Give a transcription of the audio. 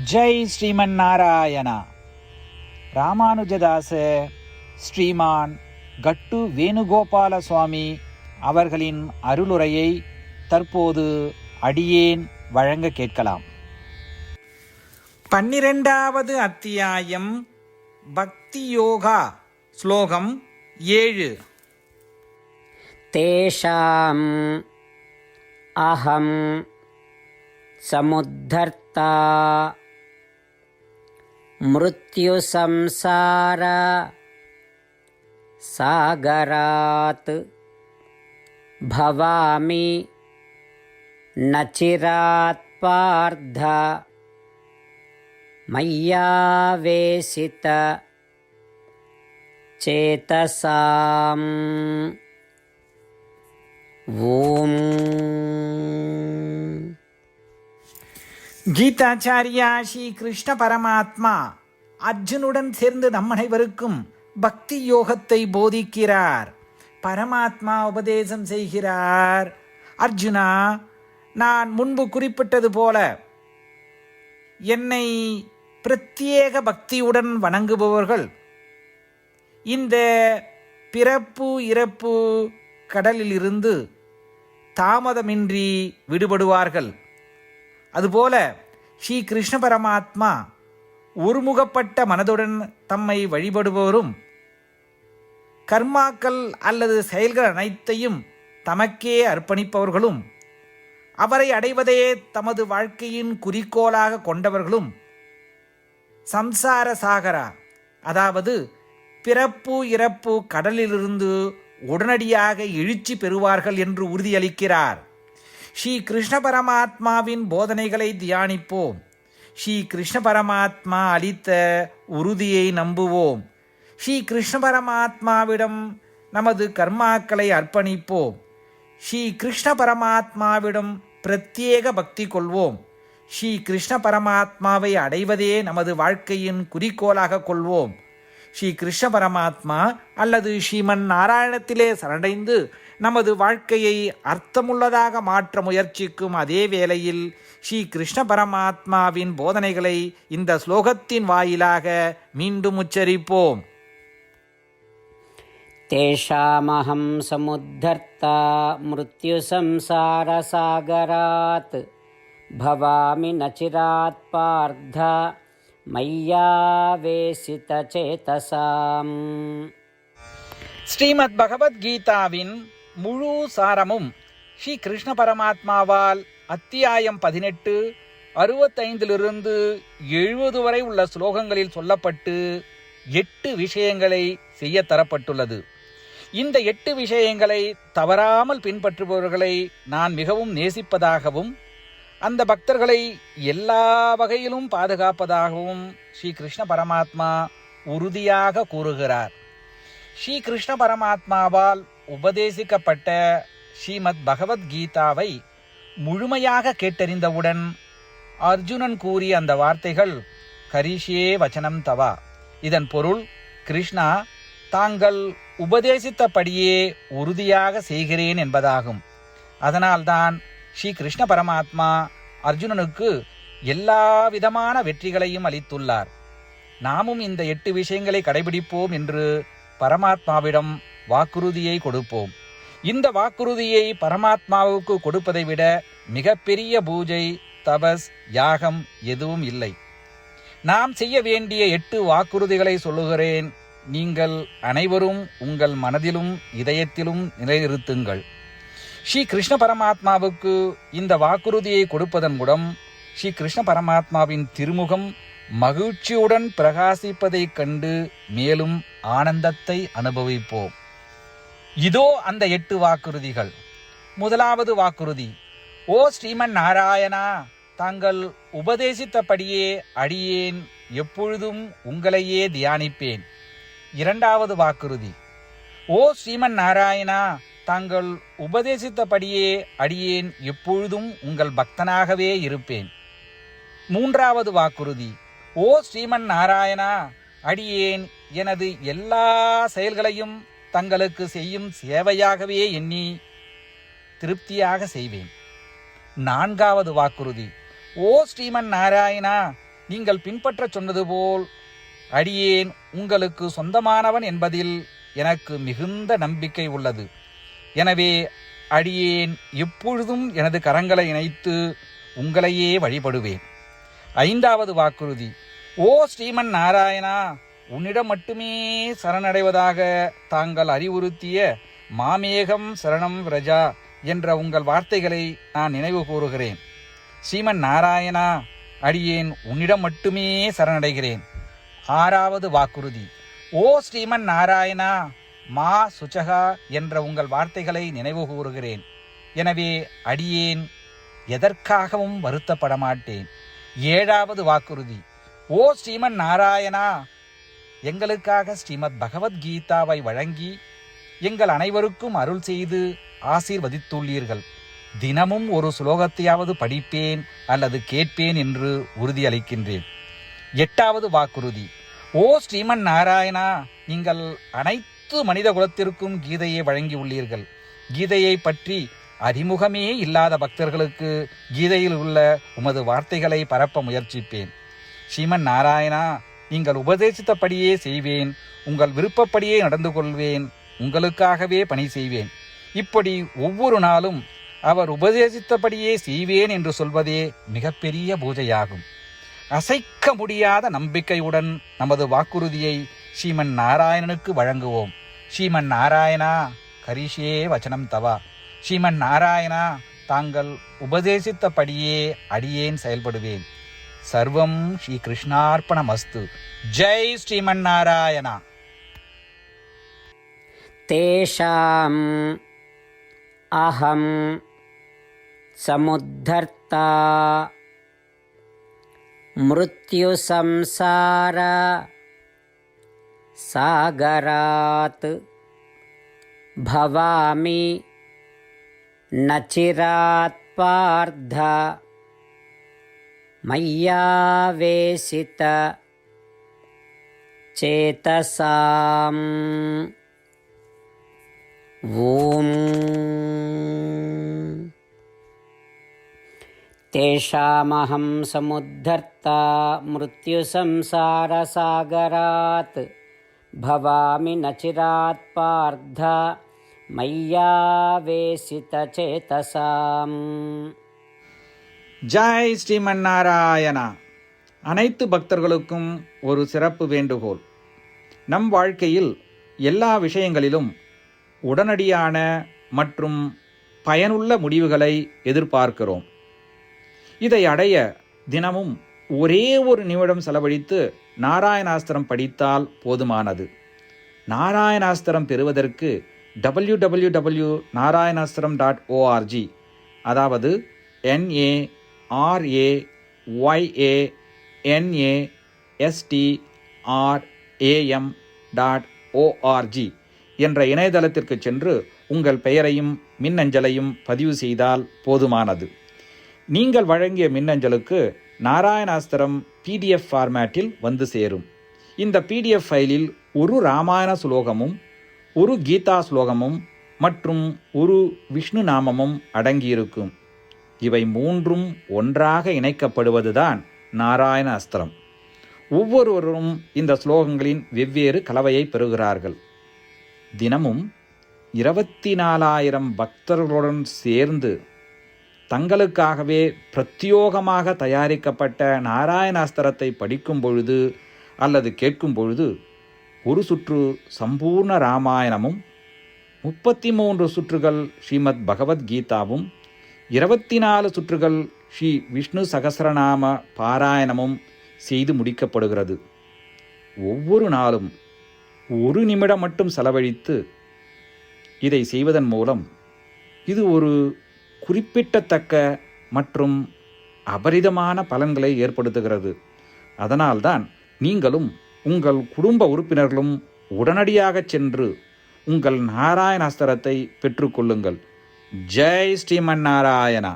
ஜெய் ஸ்ரீமன் நாராயணா. ராமானுஜதாச ஸ்ரீமான் கட்டு வேணுகோபால சுவாமி அவர்களின் அருளுரையை தற்போது அடியேன் வழங்க கேட்கலாம். 12வது அத்தியாயம் பக்தி யோகா, ஸ்லோகம் 7. தேஷாம் அஹம் சமுத்தர்த்தா மிருத்யு சம்சார சாகராத் பவாமி நச்சிராத் பார்த்த மய்யாவேசித சேதசாம். ஓம். கீதாச்சாரியா ஸ்ரீ கிருஷ்ண பரமாத்மா அர்ஜுனுடன் சேர்ந்து நம் அனைவருக்கும் பக்தி யோகத்தை போதிக்கிறார். பரமாத்மா உபதேசம் செய்கிறார். அர்ஜுனா, நான் முன்பு குறிப்பிட்டது போல என்னை பிரத்யேக பக்தியுடன் வணங்குபவர்கள் இந்த பிறப்பு இறப்பு கடலிலிருந்து தாமதமின்றி விடுபடுவார்கள். அதுபோல ஸ்ரீ கிருஷ்ண பரமாத்மா ஒருமுகப்பட்ட மனதுடன் தம்மை வழிபடுபவரும் கர்மாக்கள் அல்லது செயல்கள் அனைத்தையும் தமக்கே அர்ப்பணிப்பவர்களும் அவரை அடைவதே தமது வாழ்க்கையின் குறிக்கோளாக கொண்டவர்களும் சம்சார சாகரா, அதாவது பிறப்பு இறப்பு கடலிலிருந்து உடனடியாக எழுச்சி பெறுவார்கள் என்று உறுதியளிக்கிறார். ஸ்ரீ கிருஷ்ண பரமாத்மாவின் போதனைகளை தியானிப்போம். ஸ்ரீ கிருஷ்ண பரமாத்மா அளித்த உறுதியை நம்புவோம். ஸ்ரீ கிருஷ்ண பரமாத்மாவிடம் நமது கர்மாக்களை அர்ப்பணிப்போம். ஸ்ரீ கிருஷ்ண பரமாத்மாவிடம் பிரத்யேக பக்தி கொள்வோம். ஸ்ரீ கிருஷ்ண பரமாத்மாவை அடைவதே நமது வாழ்க்கையின் குறிக்கோளாக கொள்வோம். ஸ்ரீ கிருஷ்ண பரமாத்மா அல்லது ஸ்ரீமன் நாராயணத்திலே சரணடைந்து நமது வாழ்க்கையை அர்த்தமுள்ளதாக மாற்ற முயற்சிக்கும் அதே வேளையில் ஸ்ரீ கிருஷ்ண பரமாத்மாவின் போதனைகளை இந்த ஸ்லோகத்தின் வாயிலாக மீண்டும் உச்சரிப்போம். தேஷாமஹம் சமுத்தர்த்தா மிருத்யு சம்சார சாகராத் பவாமி நச்சிராத் பார்த்த மய்யாவேசித சேதசாம். ஸ்ரீமத் பகவத்கீதாவின் முழு சாரமும் ஸ்ரீ கிருஷ்ண பரமாத்மாவால் அத்தியாயம் 18, 65 70 வரை உள்ள ஸ்லோகங்களில் சொல்லப்பட்டு 8 விஷயங்களை செய்ய தரப்பட்டுள்ளது. இந்த 8 விஷயங்களை தவறாமல் பின்பற்றுபவர்களை நான் மிகவும் நேசிப்பதாகவும் அந்த பக்தர்களை எல்லா வகையிலும் பாதுகாப்பதாகவும் ஸ்ரீ கிருஷ்ண பரமாத்மா உறுதியாக கூறுகிறார். ஸ்ரீ கிருஷ்ண பரமாத்மாவால் உபதேசிக்கப்பட்ட ஸ்ரீமத் பகவத்கீதாவை முழுமையாக கேட்டறிந்தவுடன் அர்ஜுனன் கூறிய அந்த வார்த்தைகள் கரிஷ்யே வச்சனம் தவா. இதன் பொருள், கிருஷ்ணா, தாங்கள் உபதேசித்தபடியே உறுதியாக செய்கிறேன் என்பதாகும். அதனால்தான் ஸ்ரீ கிருஷ்ண பரமாத்மா அர்ஜுனனுக்கு எல்லா விதமான வெற்றிகளையும் அளித்துள்ளார். நாமும் இந்த 8 விஷயங்களை கடைபிடிப்போம் என்று பரமாத்மாவிடம் வாக்குறுதியை கொடுப்போம். இந்த வாக்குறுதியை பரமாத்மாவுக்கு கொடுப்பதை விட மிகப்பெரிய பூஜை, தபஸ், யாகம் எதுவும் இல்லை. நாம் செய்ய வேண்டிய 8 வாக்குறுதிகளை சொல்லுகிறேன். நீங்கள் அனைவரும் உங்கள் மனதிலும் இதயத்திலும் நிலைநிறுத்துங்கள். ஸ்ரீ கிருஷ்ண பரமாத்மாவுக்கு இந்த வாக்குறுதியை கொடுப்பதன் மூலம் ஸ்ரீ கிருஷ்ண பரமாத்மாவின் திருமுகம் மகிழ்ச்சியுடன் பிரகாசிப்பதைக் கண்டு மேலும் ஆனந்தத்தை அனுபவிப்போம். இதோ அந்த 8 வாக்குறுதிகள். முதலாவது வாக்குறுதி: ஓ ஸ்ரீமன் நாராயணா, தாங்கள் உபதேசித்தபடியே அடியேன் எப்பொழுதும் உங்களையே தியானிப்பேன். இரண்டாவது வாக்குறுதி: ஓ ஸ்ரீமன் நாராயணா, தாங்கள் உபதேசித்தபடியே அடியேன் எப்பொழுதும் உங்கள் பக்தனாகவே இருப்பேன். மூன்றாவது வாக்குறுதி: ஓ ஸ்ரீமன் நாராயணா, அடியேன் எனது எல்லா செயல்களையும் தங்களுக்கு செய்யும் சேவையாகவே எண்ணி திருப்தியாக செய்வேன். நான்காவது வாக்குறுதி: ஓ ஸ்ரீமன் நாராயணா, நீங்கள் பின்பற்றச் சொன்னது போல் அடியேன் உங்களுக்கு சொந்தமானவன் என்பதில் எனக்கு மிகுந்த நம்பிக்கை உள்ளது. எனவே அடியேன் எப்பொழுதும் எனது கரங்களை இணைத்து உங்களையே வழிபடுவேன். 5வது வாக்குறுதி. ஓ ஸ்ரீமன் நாராயணா, உன்னிடம் மட்டுமே சரணடைவதாக தாங்கள் அறிவுறுத்திய மாமேகம் சரணம் விரஜா என்ற உங்கள் வார்த்தைகளை நான் நினைவு கூறுகிறேன். ஸ்ரீமன் நாராயணா, அடியேன் உன்னிடம் மட்டுமே சரணடைகிறேன். 6வது வாக்குறுதி. ஓ ஸ்ரீமன் நாராயணா, மா சுச்சகா என்ற உங்கள் வார்த்தைகளை நினைவு கூறுகிறேன். எனவே அடியேன் எதற்காகவும் வருத்தப்பட மாட்டேன். 7வது வாக்குறுதி. ஓ ஸ்ரீமன் நாராயணா, எங்களுக்காக ஸ்ரீமத் பகவத்கீதாவை வழங்கி எங்கள் அனைவருக்கும் அருள் செய்து ஆசீர்வதித்துள்ளீர்கள். தினமும் ஒரு ஸ்லோகத்தையாவது படிப்பேன் அல்லது கேட்பேன் என்று உறுதியளிக்கின்றேன். 8வது வாக்குறுதி. ஓ ஸ்ரீமன் நாராயணா, நீங்கள் அனைத்து மனித குலத்திற்கும் கீதையை வழங்கியுள்ளீர்கள். கீதையை பற்றி அறிமுகமே இல்லாத பக்தர்களுக்கு கீதையில் உள்ள உமது வார்த்தைகளை பரப்ப முயற்சிப்பேன். ஸ்ரீமன் நாராயணா, நீங்கள் உபதேசித்தபடியே செய்வேன். உங்கள் விருப்பப்படியே நடந்து கொள்வேன். உங்களுக்காகவே பணி செய்வேன். இப்படி ஒவ்வொரு நாளும் அவர் உபதேசித்தபடியே செய்வேன் என்று சொல்வதே மிகப்பெரிய பூஜையாகும். அசைக்க முடியாத நம்பிக்கையுடன் நமது வாக்குறுதியை ஸ்ரீமன் நாராயணனுக்கு வழங்குவோம். ஸ்ரீமன் நாராயணா, கரிஷே வச்சனம் தவா. ஸ்ரீமன் நாராயணா, தாங்கள் உபதேசித்தபடியே அடியேன் செயல்படுவேன். சர்வம் ஸ்ரீ கிருஷ்ணார்ப்பணமஸ்து. ஜெய் ஸ்ரீமன் நாராயணா. தேஷாம் அஹம் சமுத்தர்த்தா மிருத்யு சம்சார சாகராத் பவாமி நச்சிராத் பார்த்த மய்யாவேசித சேதசாம். ஓம் தேஷாமஹம் சமுத்தர்த்தா மிருத்யு சம்சார சாகராத் பவாமி நச்சிராத் பார்த்த மய்யாவேசித சேதசாம். ஜெய் ஸ்ரீமன் நாராயணா. அனைத்து பக்தர்களுக்கும் ஒரு சிறப்பு வேண்டுகோள். நம் வாழ்க்கையில் எல்லா விஷயங்களிலும் உடனடியான மற்றும் பயனுள்ள முடிவுகளை எதிர்பார்க்கிறோம். இதை அடைய தினமும் ஒரே ஒரு நிமிடம் செலவழித்து நாராயணாஸ்திரம் படித்தால் போதுமானது. நாராயணாஸ்திரம் பெறுவதற்கு www.narayanaastram.org, அதாவது NARAYANASTRAM.org என்ற இணையதளத்திற்கு சென்று உங்கள் பெயரையும் மின்னஞ்சலையும் பதிவு செய்தால் போதுமானது. நீங்கள் வழங்கிய மின்னஞ்சலுக்கு நாராயணாஸ்திரம் PDF ஃபார்மேட்டில் வந்து சேரும். இந்த PDF ஃபைலில் ஒரு ராமாயண ஸ்லோகமும் ஒரு கீதா ஸ்லோகமும் மற்றும் ஒரு விஷ்ணு நாமமும் அடங்கியிருக்கும். இவை மூன்றும் ஒன்றாக இணைக்கப்படுவதுதான் நாராயண அஸ்திரம். ஒவ்வொருவரும் இந்த ஸ்லோகங்களின் வெவ்வேறு கலவையை பெறுகிறார்கள். தினமும் 24,000 பக்தர்களுடன் சேர்ந்து தங்களுக்காகவே பிரத்யோகமாக தயாரிக்கப்பட்ட நாராயணாஸ்திரத்தை படிக்கும் பொழுது அல்லது கேட்கும் பொழுது ஒரு சுற்று சம்பூர்ண ராமாயணமும் 33 சுற்றுகள் ஸ்ரீமத் பகவத்கீதாவும் 24 சுற்றுகள் ஸ்ரீ விஷ்ணு சகஸ்ரநாம பாராயணமும் செய்து முடிக்கப்படுகிறது. ஒவ்வொரு நாளும் ஒரு நிமிடம் மட்டும் செலவழித்து இதை செய்வதன் மூலம் இது ஒரு குறிப்பிடத்தக்க மற்றும் அபரிதமான பலன்களை ஏற்படுத்துகிறது. அதனால்தான் நீங்களும் உங்கள் குடும்ப உறுப்பினர்களும் உடனடியாக சென்று உங்கள் நாராயணாஸ்திரத்தை பெற்றுக்கொள்ளுங்கள். ஜெய் ஸ்ரீமன் நாராயணா.